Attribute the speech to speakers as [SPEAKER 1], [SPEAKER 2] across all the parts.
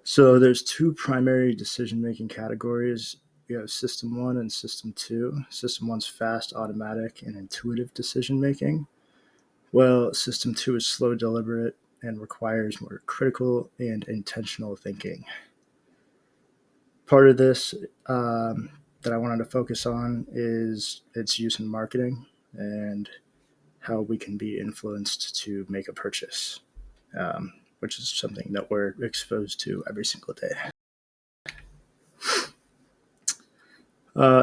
[SPEAKER 1] So there's two primary decision-making categories. We have System 1 and System 2. System 1's fast, automatic, and intuitive decision-making. Well, System 2 is slow, deliberate, and requires more critical and intentional thinking. Part of this that I wanted to focus on is its use in marketing and how we can be influenced to make a purchase, which is something that we're exposed to every single day.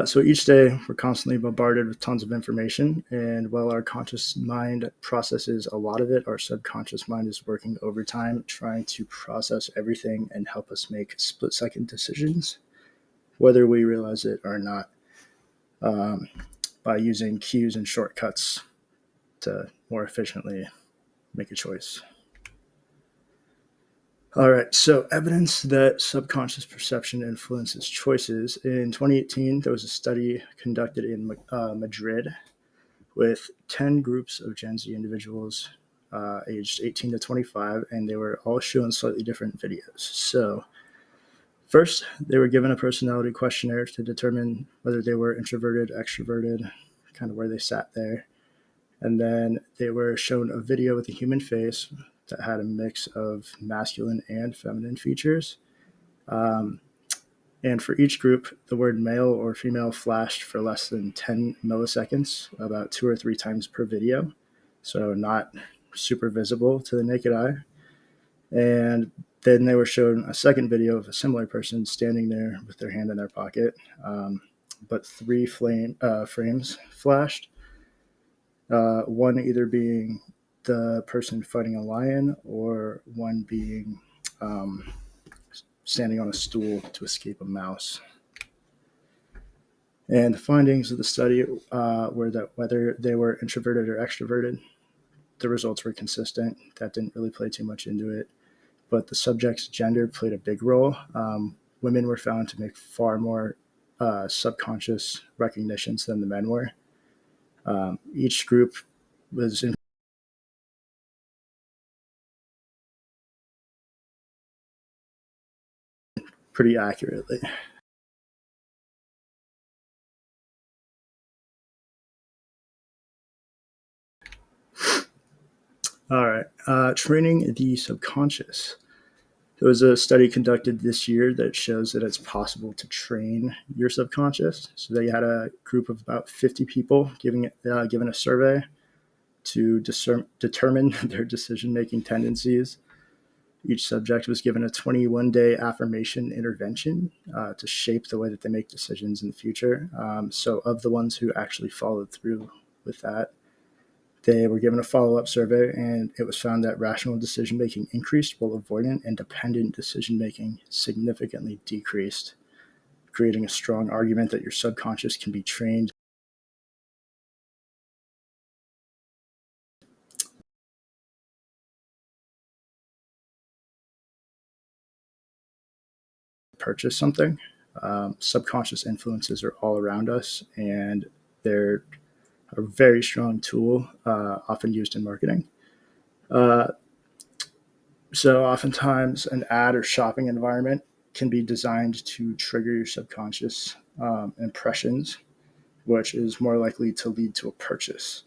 [SPEAKER 1] So each day we're constantly bombarded with tons of information, and while our conscious mind processes a lot of it, our subconscious mind is working overtime trying to process everything and help us make split-second decisions, whether we realize it or not, by using cues and shortcuts to more efficiently make a choice. All right, so evidence that subconscious perception influences choices. In 2018, there was a study conducted in Madrid with 10 groups of Gen Z individuals aged 18 to 25, and they were all shown slightly different videos. So first, they were given a personality questionnaire to determine whether they were introverted, extroverted, kind of where they sat there. And then they were shown a video with a human face that had a mix of masculine and feminine features. And for each group, the word male or female flashed for less than 10 milliseconds, about 2 or 3 times per video. So not super visible to the naked eye. And then they were shown a second video of a similar person standing there with their hand in their pocket, but 3 frames flashed. One either being the person fighting a lion, or one being standing on a stool to escape a mouse. And the findings of the study were that whether they were introverted or extroverted, the results were consistent. That didn't really play too much into it. But the subject's gender played a big role. Women were found to make far more subconscious recognitions than the men were. Each group was in pretty accurately. All right, training the subconscious. There was a study conducted this year that shows that it's possible to train your subconscious. So they had a group of about 50 people given a survey to determine their decision-making tendencies. Each subject was given a 21-day affirmation intervention to shape the way that they make decisions in the future. So of the ones who actually followed through with that, they were given a follow-up survey, and it was found that rational decision-making increased while avoidant and dependent decision-making significantly decreased, creating a strong argument that your subconscious can be trained. Purchase something. Subconscious influences are all around us, and they're a very strong tool, often used in marketing. So oftentimes an ad or shopping environment can be designed to trigger your subconscious impressions, which is more likely to lead to a purchase.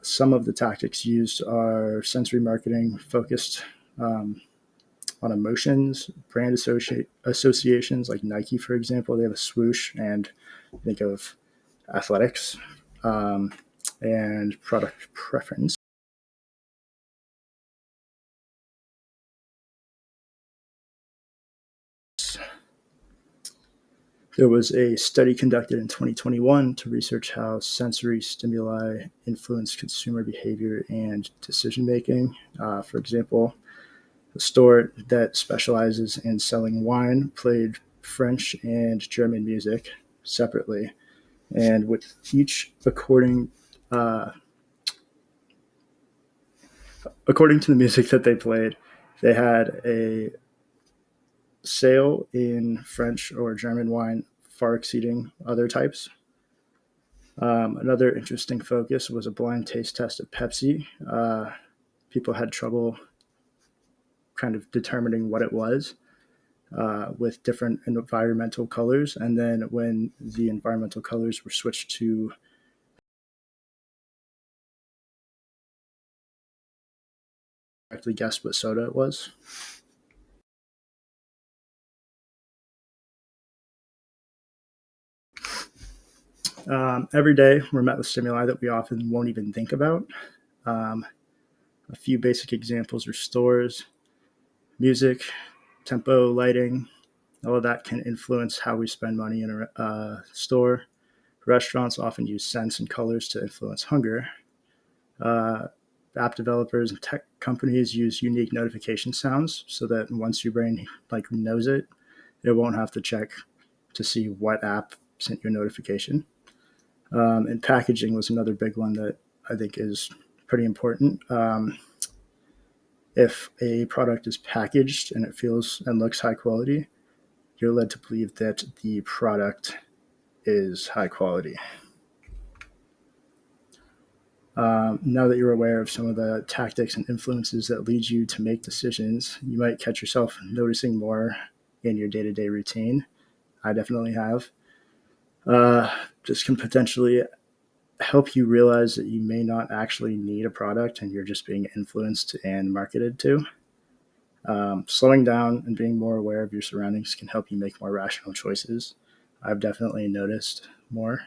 [SPEAKER 1] Some of the tactics used are sensory marketing focused on emotions, brand associations like Nike, for example. They have a swoosh, and think of athletics, and product preference. There was a study conducted in 2021 to research how sensory stimuli influence consumer behavior and decision making. For example, a store that specializes in selling wine played French and German music separately, and with each according to the music that they played, they had a sale in French or German wine far exceeding other types. Another interesting focus was a blind taste test of Pepsi. People had trouble kind of determining what it was. with different environmental colors. And then when the environmental colors were switched to correctly guess what soda it was. Every day, we're met with stimuli that we often won't even think about. Um, a few basic examples are stores, music, tempo, lighting. All of that can influence how we spend money in a store. Restaurants often use scents and colors to influence hunger. Uh, App developers and tech companies use unique notification sounds so that once your brain knows it, it won't have to check to see what app sent you a notification. And packaging was another big one that I think is pretty important. If a product is packaged and it feels and looks high quality, you're led to believe that the product is high quality. Now that you're aware of some of the tactics and influences that lead you to make decisions, you might catch yourself noticing more in your day to day routine. I definitely have. This can potentially help you realize that you may not actually need a product and you're just being influenced and marketed to. Slowing down and being more aware of your surroundings can help you make more rational choices. I've definitely noticed more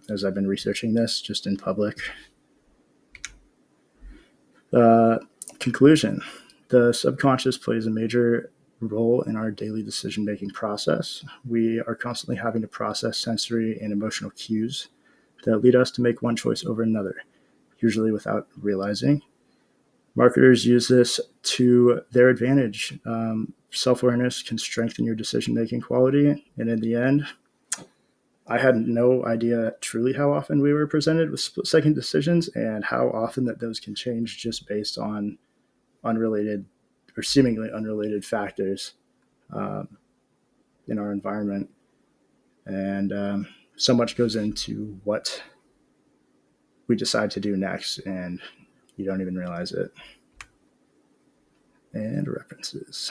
[SPEAKER 1] as I've been researching this just in public. Uh, Conclusion. The subconscious plays a major role in our daily decision making process. We are constantly having to process sensory and emotional cues that lead us to make one choice over another, usually without realizing. Marketers use this to their advantage. Self awareness can strengthen your decision making quality. And in the end, I had no idea truly how often we were presented with split second decisions and how often that those can change just based on unrelated or seemingly unrelated factors um, in our environment. And so much goes into what we decide to do next, and you don't even realize it. And references.